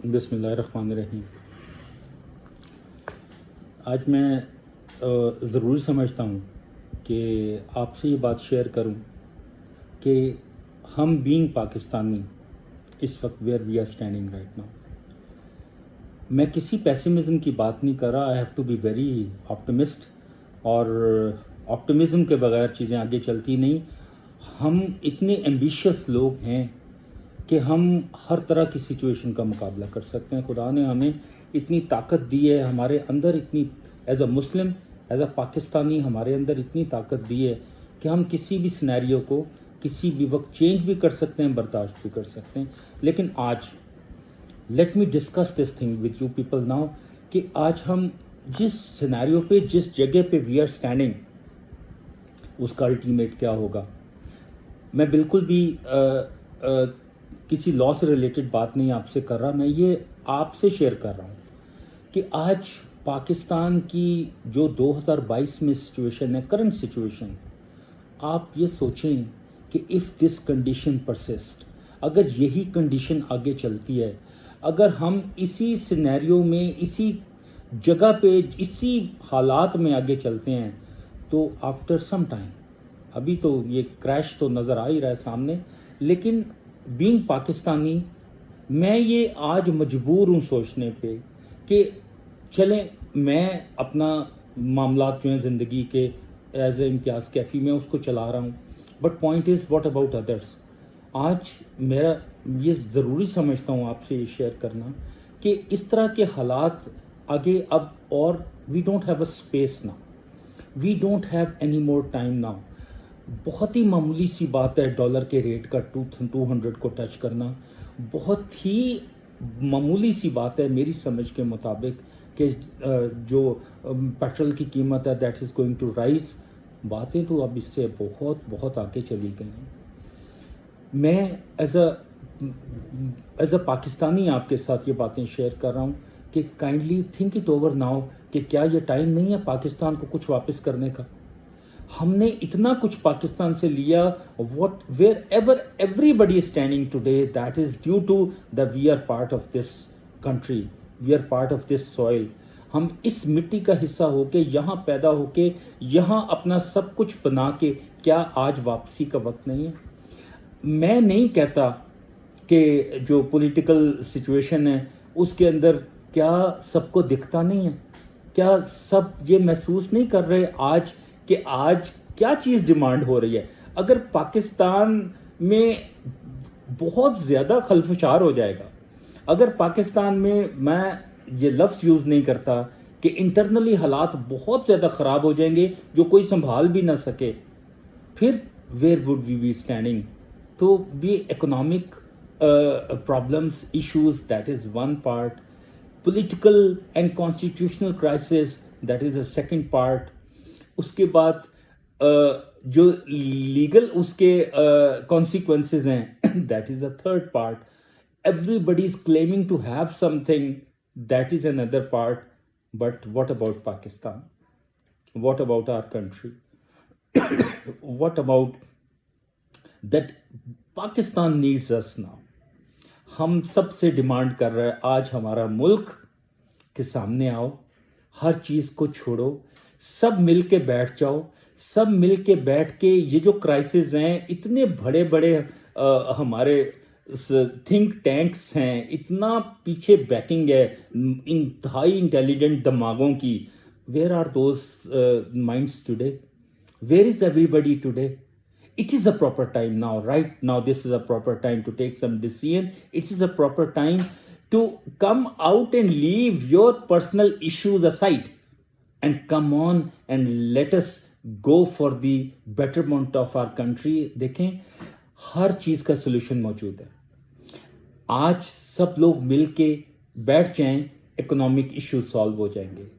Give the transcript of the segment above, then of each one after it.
بسم اللہ الرحمن الرحیم. آج میں ضروری سمجھتا ہوں کہ آپ سے یہ بات شیئر کروں کہ ہم بینگ پاکستانی اس وقت where we are standing right now. میں کسی پیسیمزم کی بات نہیں کر رہا. I have to be very optimist, اور آپٹمزم کے بغیر چیزیں آگے چلتی نہیں. ہم اتنے ایمبیشیس لوگ ہیں کہ ہم ہر طرح کی سچویشن کا مقابلہ کر سکتے ہیں. خدا نے ہمیں اتنی طاقت دی ہے، ہمارے اندر اتنی، as a Muslim, as a Pakistani ہمارے اندر اتنی طاقت دی ہے کہ ہم کسی بھی سینیریو کو کسی بھی وقت چینج بھی کر سکتے ہیں، برداشت بھی کر سکتے ہیں. لیکن آج let me discuss this thing with you people now کہ آج ہم جس سینیریو پہ، جس جگہ پہ وی آر اسٹینڈنگ، اس کا الٹیمیٹ کیا ہوگا. میں بالکل بھی کسی لا سے ریلیٹڈ بات نہیں آپ سے کر رہا. میں یہ آپ سے شیئر کر رہا ہوں کہ آج پاکستان کی جو 2022 میں سچویشن ہے، کرنٹ سچویشن، آپ یہ سوچیں کہ اف دس کنڈیشن پرسسٹ، اگر یہی کنڈیشن آگے چلتی ہے، اگر ہم اسی سینیریو میں، اسی جگہ پہ، اسی حالات میں آگے چلتے ہیں، تو آفٹر سم ٹائم، ابھی تو یہ کریش تو نظر آ ہی رہا ہے سامنے، لیکن بینگ پاکستانی میں یہ آج مجبور ہوں سوچنے پہ کہ چلیں، میں اپنا معاملات جو ہیں زندگی کے ایز اے امتیاز کیفی میں اس کو چلا رہا ہوں، but point is what about others. آج میرا یہ ضروری سمجھتا ہوں آپ سے یہ شیئر کرنا کہ اس طرح کے حالات آگے اب، اور we don't have a space نا، we don't have any more time now. بہت ہی معمولی سی بات ہے ڈالر کے ریٹ کا 200 کو ٹچ کرنا. بہت ہی معمولی سی بات ہے میری سمجھ کے مطابق کہ جو پیٹرول کی قیمت ہے that is going to rise. باتیں تو اب اس سے بہت بہت آگے چلی گئی ہیں. میں ایز اے پاکستانی آپ کے ساتھ یہ باتیں شیئر کر رہا ہوں کہ kindly think it over now کہ کیا یہ ٹائم نہیں ہے پاکستان کو کچھ واپس کرنے کا. ہم نے اتنا کچھ پاکستان سے لیا. What wherever everybody is standing today, that is due to the we are part of this country, we are part of this soil. ہم اس مٹی کا حصہ ہو کے، یہاں پیدا ہو کے، یہاں اپنا سب کچھ بنا کے، کیا آج واپسی کا وقت نہیں ہے؟ میں نہیں کہتا کہ جو پولیٹیکل سچویشن ہے اس کے اندر کیا سب کو دکھتا نہیں ہے؟ کیا سب یہ محسوس نہیں کر رہے آج کہ آج کیا چیز ڈیمانڈ ہو رہی ہے؟ اگر پاکستان میں بہت زیادہ خلفشار ہو جائے گا، اگر پاکستان میں یہ لفظ یوز نہیں کرتا کہ انٹرنلی حالات بہت زیادہ خراب ہو جائیں گے جو کوئی سنبھال بھی نہ سکے، پھر where would we be standing? تو بھی economic problems, issues, that is one part. Political and constitutional crisis, that is a second part. اس کے بعد جو لیگل اس کے کانسیکوینسز ہیں، that is a third part. Everybody is claiming to have something, that is another part. But what about Pakistan? What about our country? What about that Pakistan needs us now? ہم سب سے demand کر رہے ہیں آج ہمارا ملک کے سامنے آؤ، ہر چیز کو چھوڑو، سب مل کے بیٹھ جاؤ. سب مل کے بیٹھ کے یہ جو کرائسس ہیں، اتنے بڑے بڑے ہمارے تھنک ٹینکس ہیں، اتنا پیچھے بیکنگ ہے انتہائی انٹیلیجنٹ دماغوں کی. Where are those minds today? Where is everybody today? It is a proper time now, right now this is a proper time to take some decision. It is a proper time to come out and leave your personal issues aside and come on and let us go for the betterment of our country. دیکھیں، ہر چیز کا solution موجود ہے. آج سب لوگ مل کے بیٹھ جائیں، اکنامک ایشوز سالو ہو جائیں گے.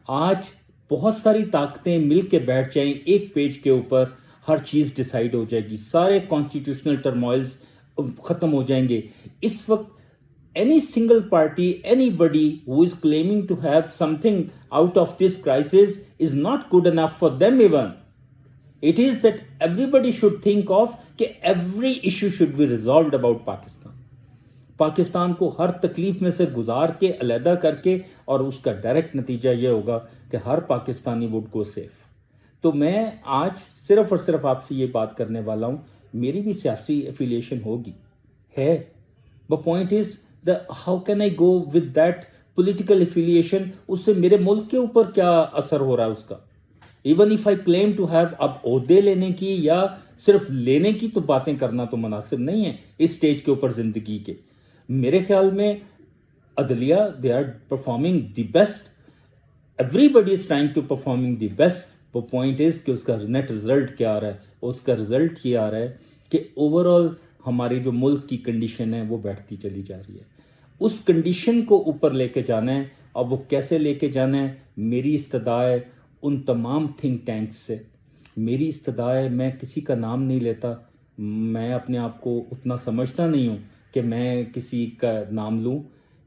آج بہت ساری طاقتیں مل کے بیٹھ جائیں، ایک پیج کے اوپر ہر چیز ڈیسائیڈ ہو جائے گی، سارے کانسٹیٹیوشنل ٹرموائلز ختم ہو جائیں گے. اس وقت any single party, anybody who is claiming to have something out of this crisis is not good enough for them even. It is that everybody should think of that every issue should be resolved about Pakistan. Pakistan کو ہر تکلیف میں سے گزار کے علیحدہ کر کے، اور اس کا ڈائریکٹ نتیجہ یہ ہوگا کہ ہر پاکستانی وڈ گو سیف. تو میں آج صرف اور صرف آپ سے یہ بات کرنے والا ہوں. میری بھی سیاسی افیلیشن ہوگی ہے، but point is how can I go with that political affiliation؟ اس سے میرے ملک کے اوپر کیا اثر ہو رہا ہے اس کا. Even if I claim to have, اب عہدے لینے کی یا صرف لینے کی تو باتیں کرنا تو مناسب نہیں ہے اس سٹیج کے اوپر زندگی کے. میرے خیال میں عدلیہ they are performing the best, everybody is trying to performing the best. وہ پوائنٹ از کہ اس کا نیٹ رزلٹ کیا آ رہا ہے، اس کا رزلٹ یہ آ رہا ہے کہ اوور آل ہماری جو ملک کی کنڈیشن ہے وہ بیٹھتی چلی جا رہی ہے. اس کنڈیشن کو اوپر لے کے جانا ہے. اب وہ کیسے لے کے جانا ہے؟ میری استدعا ہے ان تمام تھنک ٹینکس سے، میری استدعا ہے، میں کسی کا نام نہیں لیتا، میں اپنے آپ کو اتنا سمجھتا نہیں ہوں کہ میں کسی کا نام لوں،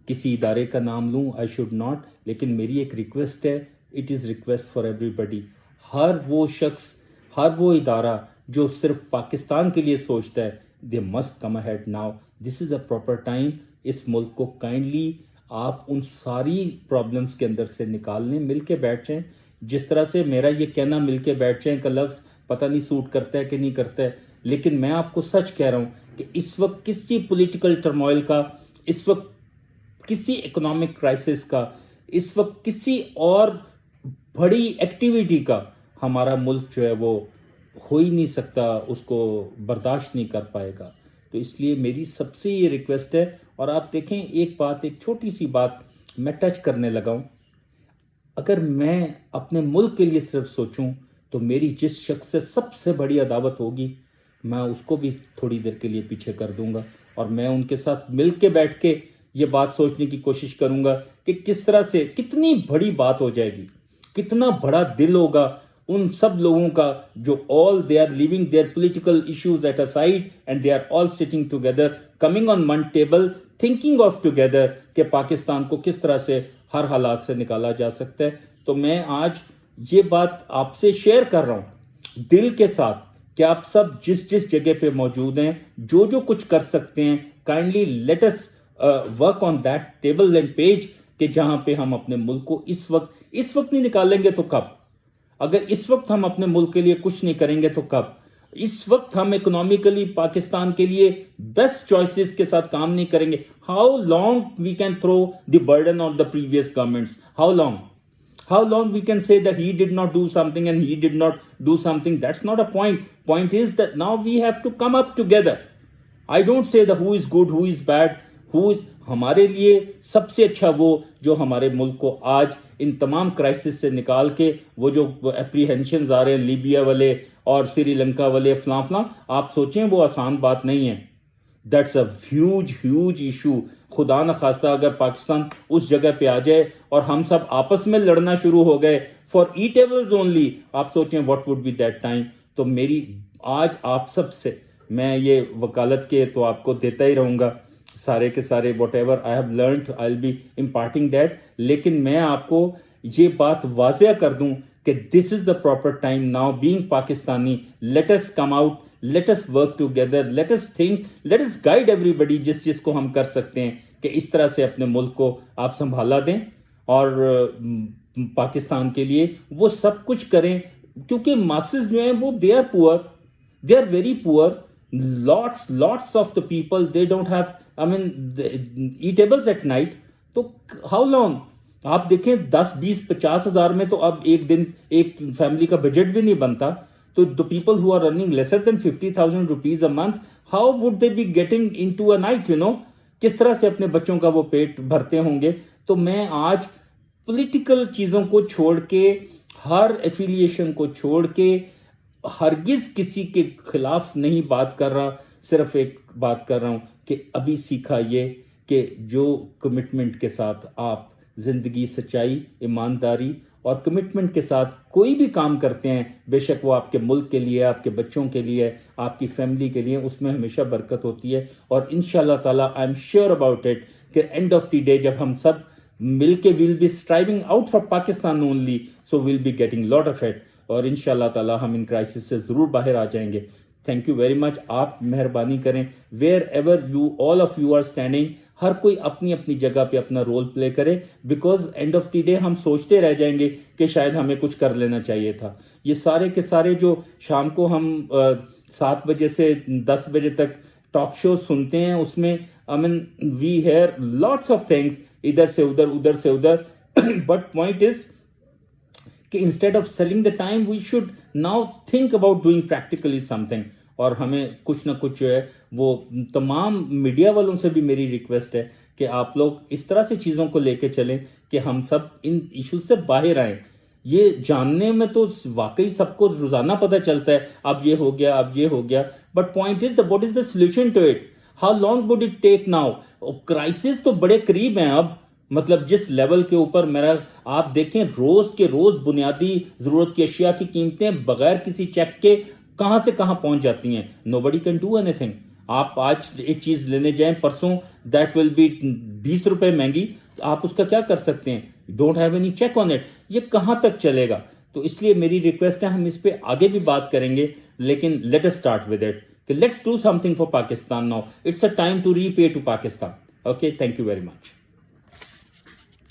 کسی ادارے کا نام لوں. I should not. لیکن میری ایک ریکویسٹ ہے، it is request for everybody. ہر وہ شخص، ہر وہ ادارہ جو صرف پاکستان کے لیے سوچتا ہے، they must come ahead now. This is a proper time. اس ملک کو کائنڈلی آپ ان ساری پرابلمس کے اندر سے نکال لیں، مل کے بیٹھ جائیں. جس طرح سے میرا یہ کہنا مل کے بیٹھ جائیں کا لفظ پتہ نہیں سوٹ کرتا ہے کہ نہیں کرتا ہے، لیکن میں آپ کو سچ کہہ رہا ہوں کہ اس وقت کسی پولیٹیکل ٹرموائل کا، اس وقت کسی اکنامک کرائسس کا، اس وقت کسی اور بڑی ایکٹیویٹی کا ہمارا ملک جو ہے وہ ہو ہی نہیں سکتا، اس کو برداشت نہیں کر پائے گا. تو اس لیے میری سب سے یہ ریکویسٹ ہے. اور آپ دیکھیں ایک بات، ایک چھوٹی سی بات میں ٹچ کرنے لگا ہوں. اگر میں اپنے ملک کے لیے صرف سوچوں تو میری جس شخص سے سب سے بڑی عداوت ہوگی، میں اس کو بھی تھوڑی دیر کے لیے پیچھے کر دوں گا، اور میں ان کے ساتھ مل کے بیٹھ کے یہ بات سوچنے کی کوشش کروں گا کہ کس طرح سے کتنی بڑی بات ہو جائے گی، کتنا بڑا دل ہوگا ان سب لوگوں کا جو all they are leaving their political issues at a side and they are all sitting together, coming on one table, thinking of together کہ پاکستان کو کس طرح سے ہر حالات سے نکالا جا سکتا ہے. تو میں آج یہ بات آپ سے شیئر کر رہا ہوں دل کے ساتھ کہ آپ سب جس جس جگہ پہ موجود ہیں، جو جو کچھ کر سکتے ہیں، kindly let us work on that table and page, کہ جہاں پہ ہم اپنے ملک کو اس وقت نہیں نکالیں گے تو کب؟ اگر اس وقت ہم اپنے ملک کے لیے کچھ نہیں کریں گے تو کب؟ اس وقت ہم اکنامیکلی پاکستان کے لیے بیسٹ چوائسز کے ساتھ کام نہیں کریں گے. How long we can throw the burden on the previous governments? How long we can say that he did not do something and he did not do something? That's not a point. Point is that now we have to come up together. I don't say that who is good, who is bad, who is. ہمارے لیے سب سے اچھا وہ جو ہمارے ملک کو آج ان تمام کرائسس سے نکال کے، وہ جو اپریہنشنز آ رہے ہیں لیبیا والے اور سری لنکا والے فلاں فلاں، آپ سوچیں وہ آسان بات نہیں ہے. That's a huge issue. خدا نخواستہ اگر پاکستان اس جگہ پہ آ جائے اور ہم سب آپس میں لڑنا شروع ہو گئے فار ایٹیبلز اونلی، آپ سوچیں what would be that time. تو میری آج آپ سب سے میں یہ وکالت کے تو آپ کو دیتا ہی رہوں گا، سارے کے سارے whatever I have learned I will be imparting that. لیکن میں آپ کو یہ بات واضح کر دوں کہ this is the proper time now. Being Pakistani, let us come out, let us work together, let us think, let us guide everybody جس کو ہم کر سکتے ہیں کہ اس طرح سے اپنے ملک کو آپ سنبھالا دیں اور پاکستان کے لیے وہ سب کچھ کریں. کیونکہ ماسز جو ہیں وہ they are poor, they are very poor. lots of the people, they don't have eatables at night. تو how long؟ آپ دیکھیں 10-20-50 ہزار میں تو اب ایک دن ایک فیملی کا بجٹ بھی نہیں بنتا. تو the people who are earning lesser than 50,000 rupees a month, how would they be getting into a night, کس طرح سے اپنے بچوں کا وہ پیٹ بھرتے ہوں گے. تو میں آج پولیٹیکل چیزوں کو چھوڑ کے، ہر ایفیلیشن کو چھوڑ کے، ہرگز کسی کے خلاف نہیں بات کر رہا. صرف ایک بات کر رہا ہوں کہ ابھی سیکھا یہ کہ جو کمٹمنٹ کے ساتھ آپ زندگی، سچائی، ایمانداری اور کمٹمنٹ کے ساتھ کوئی بھی کام کرتے ہیں، بے شک وہ آپ کے ملک کے لیے، آپ کے بچوں کے لیے، آپ کی فیملی کے لیے، اس میں ہمیشہ برکت ہوتی ہے. اور انشاءاللہ تعالیٰ I am sure about it کہ اینڈ آف دی ڈے جب ہم سب مل کے we'll be striving out for Pakistan only, so we'll be getting lot of it. اور انشاءاللہ تعالیٰ ہم ان کرائسس سے ضرور باہر آ جائیں گے. Thank you very much. آپ مہربانی کریں, wherever you all of you are standing, ہر کوئی اپنی اپنی جگہ پہ اپنا رول پلے کرے, because end of the day ہم سوچتے رہ جائیں گے کہ شاید ہمیں کچھ کر لینا چاہیے تھا. یہ سارے کے سارے جو شام کو ہم 7 بجے سے 10 بجے تک ٹاک شو سنتے ہیں, اس میں I mean we hear lots of things, ادھر سے ادھر but point is کہ instead of selling the time we should now think about doing practically something. اور ہمیں کچھ نہ کچھ جو ہے وہ تمام میڈیا والوں سے بھی میری ریکویسٹ ہے کہ آپ لوگ اس طرح سے چیزوں کو لے کے چلیں کہ ہم سب ان ایشوز سے باہر آئیں. یہ جاننے میں تو واقعی سب کو روزانہ پتہ چلتا ہے اب یہ ہو گیا, but point is what is the solution to it, how long would it take now. Crisis تو بڑے قریب ہیں اب, مطلب جس لیول کے اوپر میرا آپ دیکھیں روز کے روز بنیادی ضرورت کی اشیاء کی قیمتیں بغیر کسی چیک کے کہاں سے کہاں پہنچ جاتی ہیں. nobody can do anything. آپ آج ایک چیز لینے جائیں, پرسوں دیٹ ول بی 20 روپے مہنگی, آپ اس کا کیا کر سکتے ہیں؟ Don't have any check on it. یہ کہاں تک چلے گا؟ تو اس لیے میری ریکویسٹ ہے, ہم اس پہ آگے بھی بات کریں گے, لیکن let us start with it کہ let's do something for Pakistan now. It's a time to repay to Pakistan. Okay, thank you very much.